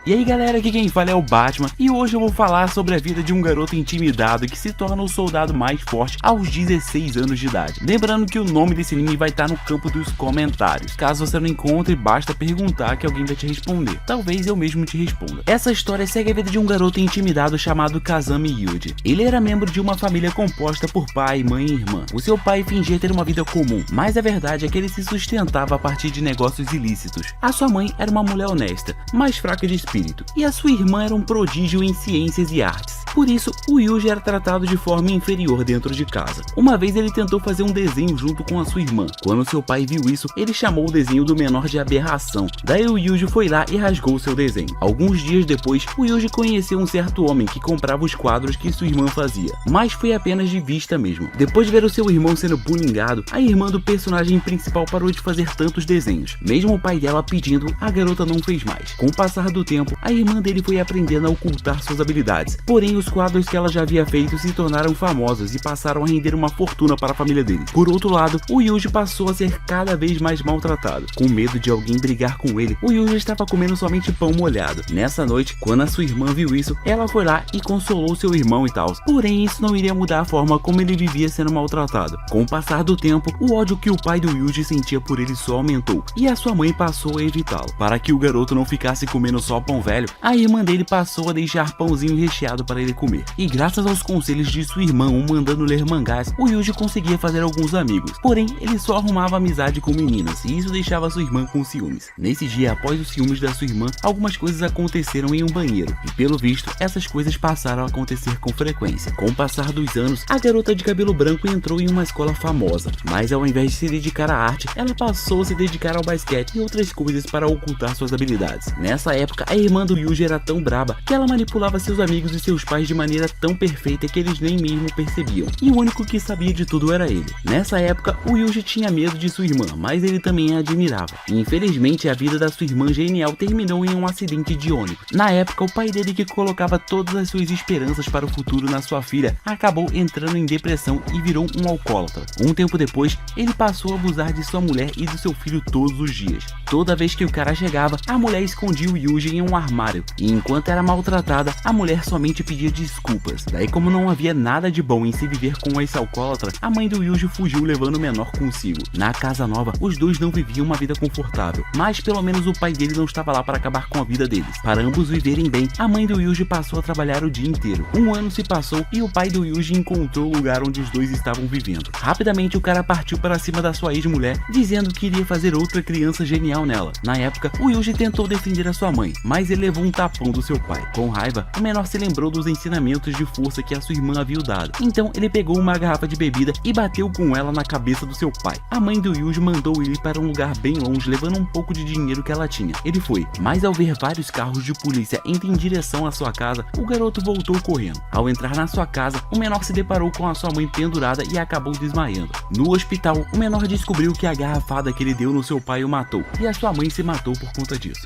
E aí galera, aqui quem fala é o Batman e hoje eu vou falar sobre a vida de um garoto intimidado que se torna o soldado mais forte aos 16 anos de idade. Lembrando que o nome desse anime vai estar no campo dos comentários. Caso você não encontre, basta perguntar que alguém vai te responder. Talvez eu mesmo te responda. Essa história segue a vida de um garoto intimidado chamado Kazami Yuji. Ele era membro de uma família composta por pai, mãe e irmã. O seu pai fingia ter uma vida comum, mas a verdade é que ele se sustentava a partir de negócios ilícitos. A sua mãe era uma mulher honesta, mas fraca de espírito, e a sua irmã era um prodígio em ciências e artes. Por isso, o Yuji era tratado de forma inferior dentro de casa. Uma vez ele tentou fazer um desenho junto com a sua irmã. Quando seu pai viu isso, ele chamou o desenho do menor de aberração. Daí o Yuji foi lá e rasgou seu desenho. Alguns dias depois, o Yuji conheceu um certo homem que comprava os quadros que sua irmã fazia, mas foi apenas de vista mesmo. Depois de ver o seu irmão sendo bullyingado, a irmã do personagem principal parou de fazer tantos desenhos. Mesmo o pai dela pedindo, a garota não fez mais. Com o passar do tempo, a irmã dele foi aprendendo a ocultar suas habilidades. Porém, os quadros que ela já havia feito se tornaram famosos e passaram a render uma fortuna para a família dele. Por outro lado, o Yuji passou a ser cada vez mais maltratado. Com medo de alguém brigar com ele, o Yuji estava comendo somente pão molhado. Nessa noite, quando a sua irmã viu isso, ela foi lá e consolou seu irmão e tal. Porém, isso não iria mudar a forma como ele vivia sendo maltratado. Com o passar do tempo, o ódio que o pai do Yuji sentia por ele só aumentou, e a sua mãe passou a evitá-lo. Para que o garoto não ficasse comendo só pão velho, a irmã dele passou a deixar pãozinho recheado para ele comer. E graças aos conselhos de sua irmã, mandando ler mangás, o Yuji conseguia fazer alguns amigos. Porém, ele só arrumava amizade com meninas, e isso deixava sua irmã com ciúmes. Nesse dia, após os ciúmes da sua irmã, algumas coisas aconteceram em um banheiro, e pelo visto, essas coisas passaram a acontecer com frequência. Com o passar dos anos, a garota de cabelo branco entrou em uma escola famosa, mas ao invés de se dedicar à arte, ela passou a se dedicar ao basquete e outras coisas para ocultar suas habilidades. Nessa época, a irmã do Yuji era tão braba que ela manipulava seus amigos e seus pais de maneira tão perfeita que eles nem mesmo percebiam, e o único que sabia de tudo era ele. Nessa época, o Yuji tinha medo de sua irmã, mas ele também a admirava. E infelizmente, a vida da sua irmã genial terminou em um acidente de ônibus. Na época, o pai dele, que colocava todas as suas esperanças para o futuro na sua filha, acabou entrando em depressão e virou um alcoólatra. Um tempo depois, ele passou a abusar de sua mulher e do seu filho todos os dias. Toda vez que o cara chegava, a mulher escondia o Yuji em um armário, e enquanto era maltratada, a mulher somente pedia desculpas. Daí, como não havia nada de bom em se viver com esse alcoólatra, a mãe do Yuji fugiu levando o menor consigo. Na casa nova, os dois não viviam uma vida confortável, mas pelo menos o pai dele não estava lá para acabar com a vida deles. Para ambos viverem bem, a mãe do Yuji passou a trabalhar o dia inteiro. Um ano se passou e o pai do Yuji encontrou o lugar onde os dois estavam vivendo. Rapidamente, o cara partiu para cima da sua ex-mulher, dizendo que iria fazer outra criança genial nela. Na época, o Yuji tentou defender a sua mãe, mas ele levou um tapão do seu pai. Com raiva, o menor se lembrou dos ensinamentos de força que a sua irmã havia dado. Então ele pegou uma garrafa de bebida e bateu com ela na cabeça do seu pai. A mãe do Yuji mandou ele para um lugar bem longe, levando um pouco de dinheiro que ela tinha. Ele foi, mas ao ver vários carros de polícia indo em direção à sua casa, o garoto voltou correndo. Ao entrar na sua casa, o menor se deparou com a sua mãe pendurada e acabou desmaiando. No hospital, o menor descobriu que a garrafada que ele deu no seu pai o matou, e a sua mãe se matou por conta disso.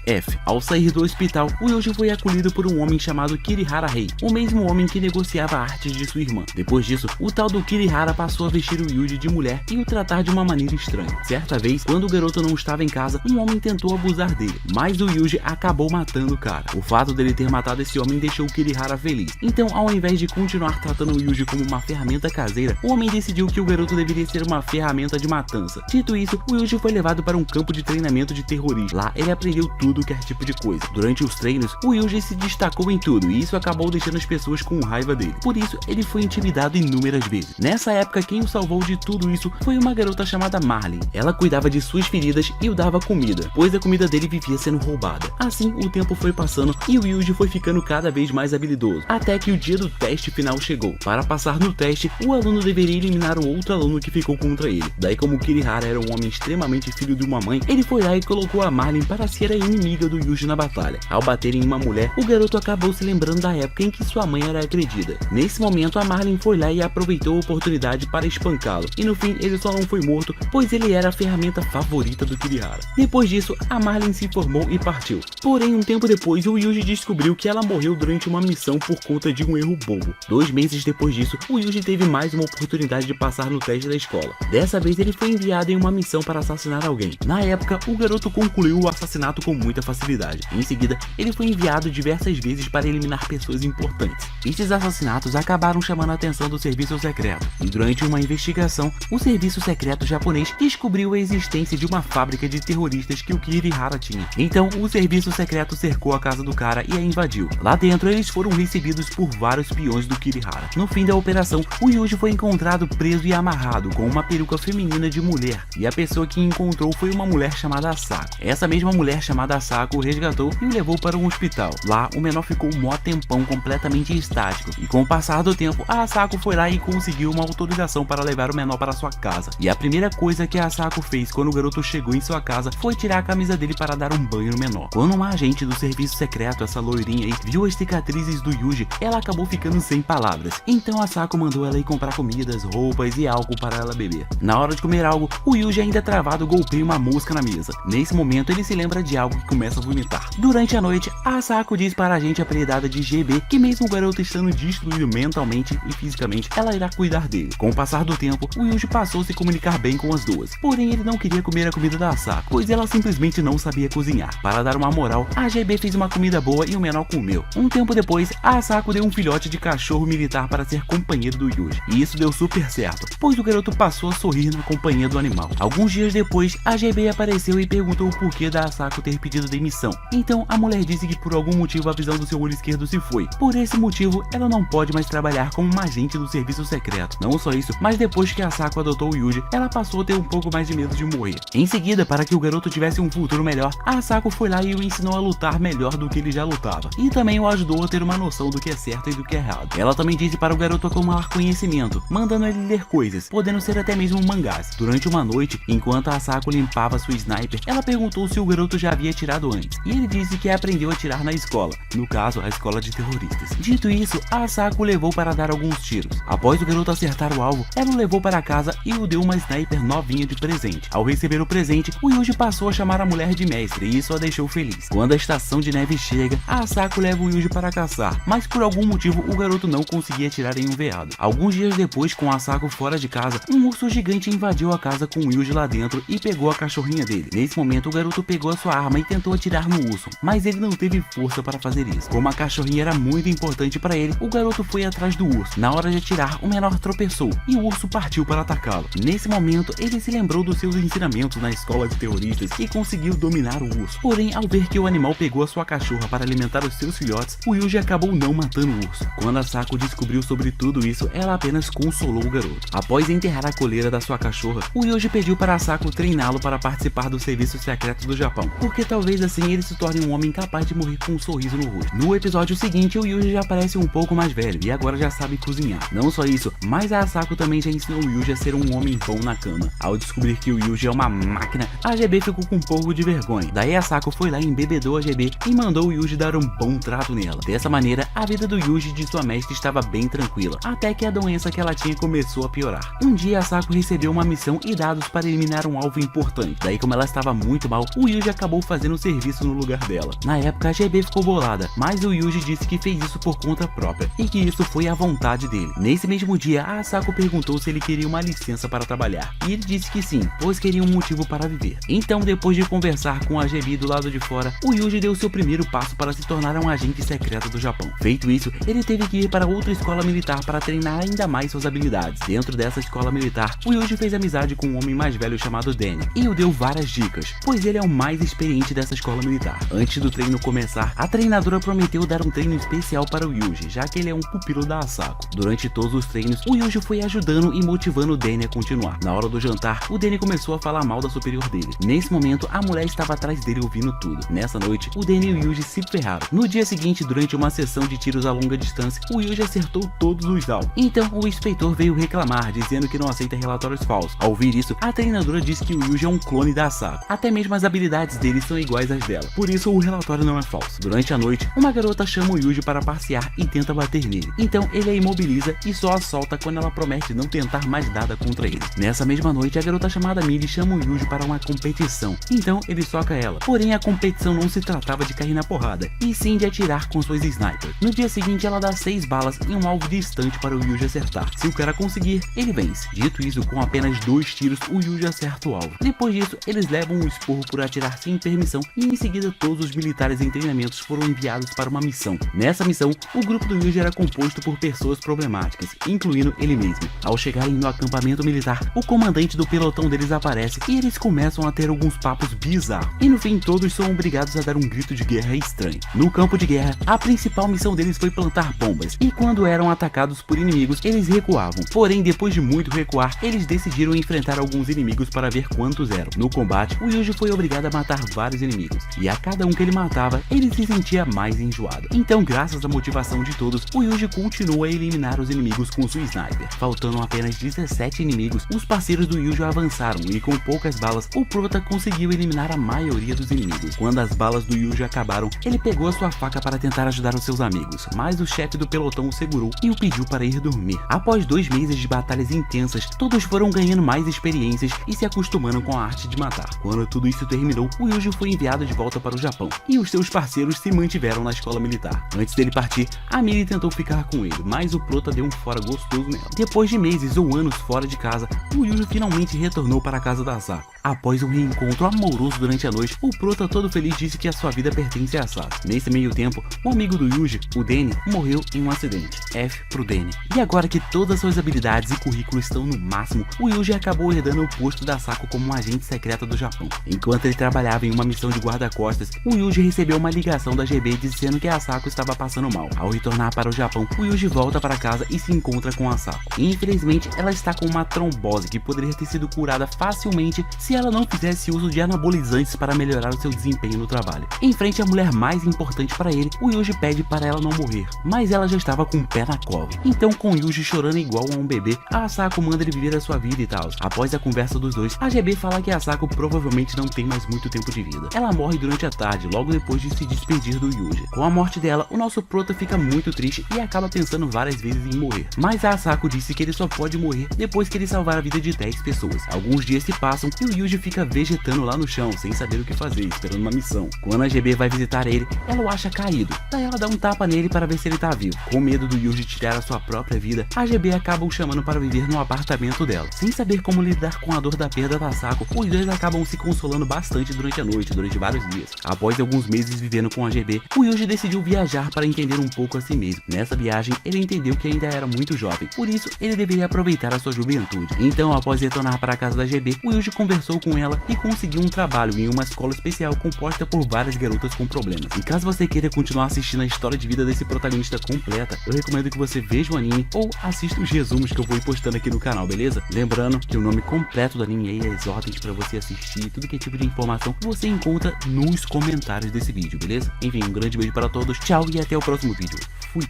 Ao sair do hospital, o Yuji foi acolhido por um homem chamado Kirihara Rei, o mesmo homem que negociava artes de sua irmã. Depois disso, o tal do Kirihara passou a vestir o Yuji de mulher e o tratar de uma maneira estranha. Certa vez, quando o garoto não estava em casa, um homem tentou abusar dele, mas o Yuji acabou matando o cara. O fato dele ter matado esse homem deixou o Kirihara feliz. Então, ao invés de continuar tratando o Yuji como uma ferramenta caseira, o homem decidiu que o garoto deveria ser uma ferramenta de matança. Dito isso, o Yuji foi levado para um campo de treinamento de terrorismo. Lá, ele aprendeu tudo que é tipo de coisa. Durante os treinos, o Yuji se destacou em tudo, e isso acabou deixando as pessoas com raiva dele. Por isso, ele foi intimidado inúmeras vezes. Nessa época, quem o salvou de tudo isso foi uma garota chamada Marlin. Ela cuidava de suas feridas e o dava comida, pois a comida dele vivia sendo roubada. Assim, o tempo foi passando e o Yuji foi ficando cada vez mais habilidoso, até que o dia do teste final chegou. Para passar no teste, o aluno deveria eliminar o outro aluno que ficou contra ele. Daí, como o Kirihara era um homem extremamente filho de uma mãe, ele foi lá e colocou a Marlin para ser a inimiga do Yuji na batalha. Ao baterem em uma mulher, o garoto acabou se lembrando da época em que sua mãe era agredida. Nesse momento, a Marlin foi lá e aproveitou a oportunidade para espancá-lo, e no fim ele só não foi morto, pois ele era a ferramenta favorita do Kirihara. Depois disso, a Marlin se formou e partiu. Porém, um tempo depois, o Yuji descobriu que ela morreu durante uma missão por conta de um erro bobo. 2 meses depois disso, o Yuji teve mais uma oportunidade de passar no teste da escola. Dessa vez, ele foi enviado em uma missão para assassinar alguém. Na época, o garoto concluiu o assassinato com muita facilidade. Em seguida, seguida, ele foi enviado diversas vezes para eliminar pessoas importantes. Estes assassinatos acabaram chamando a atenção do serviço secreto, e durante uma investigação, o serviço secreto japonês descobriu a existência de uma fábrica de terroristas que o Kirihara tinha. Então, o serviço secreto cercou a casa do cara e a invadiu. Lá dentro, eles foram recebidos por vários peões do Kirihara. No fim da operação, o Yuji foi encontrado preso e amarrado com uma peruca feminina de mulher, e a pessoa que encontrou foi uma mulher chamada Asako. Essa mesma mulher chamada Asako o resgatou e o levou para um hospital. Lá, o menor ficou um mó tempão completamente estático, e com o passar do tempo, a Asako foi lá e conseguiu uma autorização para levar o menor para sua casa. E a primeira coisa que a Asako fez quando o garoto chegou em sua casa foi tirar a camisa dele para dar um banho no menor. Quando uma agente do serviço secreto, essa loirinha aí, viu as cicatrizes do Yuji, ela acabou ficando sem palavras. Então a Asako mandou ela ir comprar comidas, roupas e álcool para ela beber. Na hora de comer algo, o Yuji, ainda travado, golpeia uma mosca na mesa. Nesse momento, ele se lembra de algo e começa a vomitar. Durante a noite, a Asako diz para a agente apelidada de GB que mesmo o garoto estando destruído mentalmente e fisicamente, ela irá cuidar dele. Com o passar do tempo, o Yuji passou a se comunicar bem com as duas. Porém, ele não queria comer a comida da Asako, pois ela simplesmente não sabia cozinhar. Para dar uma moral, a GB fez uma comida boa e o menor comeu. Um tempo depois, a Asako deu um filhote de cachorro militar para ser companheiro do Yuji. E isso deu super certo, pois o garoto passou a sorrir na companhia do animal. Alguns dias depois, a GB apareceu e perguntou o porquê da Asako ter pedido demissão. Então, a mulher disse que por algum motivo a visão do seu olho esquerdo se foi. Por esse motivo, ela não pode mais trabalhar como uma agente do serviço secreto. Não só isso, mas depois que a Asako adotou o Yuji, ela passou a ter um pouco mais de medo de morrer. Em seguida, para que o garoto tivesse um futuro melhor, a Asako foi lá e o ensinou a lutar melhor do que ele já lutava. E também o ajudou a ter uma noção do que é certo e do que é errado. Ela também disse para o garoto acumular conhecimento, mandando ele ler coisas, podendo ser até mesmo mangás. Durante uma noite, enquanto a Asako limpava sua sniper, ela perguntou se o garoto já havia atirado antes, e ele disse que aprendeu a atirar na escola, no caso, a escola de terroristas. Dito isso, a Asako o levou para dar alguns tiros. Após o garoto acertar o alvo, ela o levou para casa e o deu uma sniper novinha de presente. Ao receber o presente, o Yuji passou a chamar a mulher de mestre, e isso a deixou feliz. Quando a estação de neve chega, a Asako leva o Yuji para caçar, mas por algum motivo o garoto não conseguia atirar em um veado. Alguns dias depois, com a Asako fora de casa, um urso gigante invadiu a casa com o Yuji lá dentro e pegou a cachorrinha dele. Nesse momento, o garoto pegou a sua arma e tentou atirar no urso, mas ele não teve força para fazer isso. Como a cachorrinha era muito importante para ele, o garoto foi atrás do urso. Na hora de atirar, o menor tropeçou e o urso partiu para atacá-lo. Nesse momento, ele se lembrou dos seus ensinamentos na escola de terroristas e conseguiu dominar o urso. Porém, ao ver que o animal pegou a sua cachorra para alimentar os seus filhotes, o Yuji acabou não matando o urso. Quando a Asako descobriu sobre tudo isso, ela apenas consolou o garoto. Após enterrar a coleira da sua cachorra, o Yuji pediu para a Asako treiná-lo para participar do serviço secreto do Japão, porque talvez assim ele se torne um homem capaz de morrer com um sorriso no rosto. No episódio seguinte, o Yuji já parece um pouco mais velho e agora já sabe cozinhar. Não só isso, mas a Asako também já ensinou o Yuji a ser um homem bom na cama. Ao descobrir que o Yuji é uma máquina, a GB ficou com um pouco de vergonha. Daí a Asako foi lá e embebedou a GB e mandou o Yuji dar um bom trato nela. Dessa maneira, a vida do Yuji e de sua mestre estava bem tranquila, até que a doença que ela tinha começou a piorar. Um dia a Asako recebeu uma missão e dados para eliminar um alvo importante. Daí, como ela estava muito mal, o Yuji acabou fazendo o serviço no lugar dela. Na época, a GB ficou bolada, mas o Yuji disse que fez isso por conta própria e que isso foi a vontade dele. Nesse mesmo dia, a Asako perguntou se ele queria uma licença para trabalhar, e ele disse que sim, pois queria um motivo para viver. Então, depois de conversar com a GB do lado de fora, o Yuji deu seu primeiro passo para se tornar um agente secreto do Japão. Feito isso, ele teve que ir para outra escola militar para treinar ainda mais suas habilidades. Dentro dessa escola militar, o Yuji fez amizade com um homem mais velho chamado Danny e o deu várias dicas, pois ele é o mais experiente dessa escola militar. Antes do treino começar, a treinadora prometeu dar um treino especial para o Yuji, já que ele é um pupilo da Asako. Durante todos os treinos, o Yuji foi ajudando e motivando o Danny a continuar. Na hora do jantar, o Danny começou a falar mal da superior dele. Nesse momento, a mulher estava atrás dele ouvindo tudo. Nessa noite, o Danny e o Yuji se ferraram. No dia seguinte, durante uma sessão de tiros a longa distância, o Yuji acertou todos os alvos. Então, o inspetor veio reclamar, dizendo que não aceita relatórios falsos. Ao ouvir isso, a treinadora disse que o Yuji é um clone da Asako. Até mesmo as habilidades dele são iguais às dela. Por isso, o relatório não é falso. Durante a noite, uma garota chama o Yuji para passear e tenta bater nele. Então, ele a imobiliza e só a solta quando ela promete não tentar mais nada contra ele. Nessa mesma noite, a garota chamada Millie chama o Yuji para uma competição. Então, ele soca ela. Porém, a competição não se tratava de cair na porrada, e sim de atirar com suas snipers. No dia seguinte, ela dá 6 balas em um alvo distante para o Yuji acertar. Se o cara conseguir, ele vence. Dito isso, com apenas 2 tiros, o Yuji acerta o alvo. Depois disso, eles levam um esporro por atirar sem permissão e em seguida todos os militares em treinamentos foram enviados para uma missão. Nessa missão, o grupo do Yuji era composto por pessoas problemáticas, incluindo ele mesmo. Ao chegarem no acampamento militar, o comandante do pelotão deles aparece e eles começam a ter alguns papos bizarros. E no fim, todos são obrigados a dar um grito de guerra estranho. No campo de guerra, a principal missão deles foi plantar bombas, e quando eram atacados por inimigos, eles recuavam. Porém, depois de muito recuar, eles decidiram enfrentar alguns inimigos para ver quantos eram. No combate, o Yuji foi obrigado a matar vários inimigos, e a cada um que ele matava, ele se sentia mais enjoado. Então, graças à motivação de todos, o Yuji continua a eliminar os inimigos com sua sniper. Faltando apenas 17 inimigos, os parceiros do Yuji avançaram e com poucas balas, o prota conseguiu eliminar a maioria dos inimigos. Quando as balas do Yuji acabaram, ele pegou a sua faca para tentar ajudar os seus amigos, mas o chefe do pelotão o segurou e o pediu para ir dormir. Após 2 meses de batalhas intensas, todos foram ganhando mais experiências e se acostumando com a arte de matar. Quando tudo isso terminou, o Yuji foi enviado de volta para o Japão, e os seus parceiros se mantiveram na escola militar. Antes dele partir, a Miri tentou ficar com ele, mas o prota deu um fora gostoso nela. Depois de meses ou anos fora de casa, o Yuji finalmente retornou para a casa da Asako. Após um reencontro amoroso durante a noite, o prota todo feliz disse que a sua vida pertence a Asako. Nesse meio tempo, o amigo do Yuji, o Danny, morreu em um acidente. F pro Danny. E agora que todas suas habilidades e currículo estão no máximo, o Yuji acabou herdando o posto da Asako como um agente secreto do Japão. Enquanto ele trabalhava em uma missão de guarda-costas, o Yuji recebeu uma ligação da GB dizendo que a Asako estava passando mal. Ao retornar para o Japão, o Yuji volta para casa e se encontra com a Asako. E, infelizmente, ela está com uma trombose que poderia ter sido curada facilmente se ela não fizesse uso de anabolizantes para melhorar o seu desempenho no trabalho. Em frente à mulher mais importante para ele, o Yuji pede para ela não morrer, mas ela já estava com o pé na cova. Então, com o Yuji chorando igual a um bebê, a Asako manda ele viver a sua vida e tal. Após a conversa dos dois, a GB fala que a Asako provavelmente não tem mais muito tempo de vida. Ela morre durante a tarde, logo depois de se despedir do Yuji. Com a morte dela, o nosso prota fica muito triste e acaba pensando várias vezes em morrer. Mas a Asako disse que ele só pode morrer depois que ele salvar a vida de 10 pessoas. Alguns dias se passam e o Yuji fica vegetando lá no chão, sem saber o que fazer, esperando uma missão. Quando a GB vai visitar ele, ela o acha caído. Daí ela dá um tapa nele para ver se ele tá vivo. Com medo do Yuji tirar a sua própria vida, a GB acaba o chamando para viver no apartamento dela. Sem saber como lidar com a dor da perda da Asako, os dois acabam se consolando bastante durante a noite, durante vários dias. Após alguns meses vivendo com a GB, o Yuji decidiu viajar para entender um pouco a si mesmo. Nessa viagem, ele entendeu que ainda era muito jovem, por isso ele deveria aproveitar a sua juventude. Então, após retornar para a casa da GB, o Yuji conversou com ela e conseguiu um trabalho em uma escola especial composta por várias garotas com problemas. E caso você queira continuar assistindo a história de vida desse protagonista completa, eu recomendo que você veja o anime ou assista os resumos que eu vou postando aqui no canal, beleza? Lembrando que o nome completo do anime aí, as ordens para você assistir, tudo que é tipo de informação, você encontra nos comentários desse vídeo, beleza? Enfim, um grande beijo para todos, tchau e até o próximo vídeo. Fui!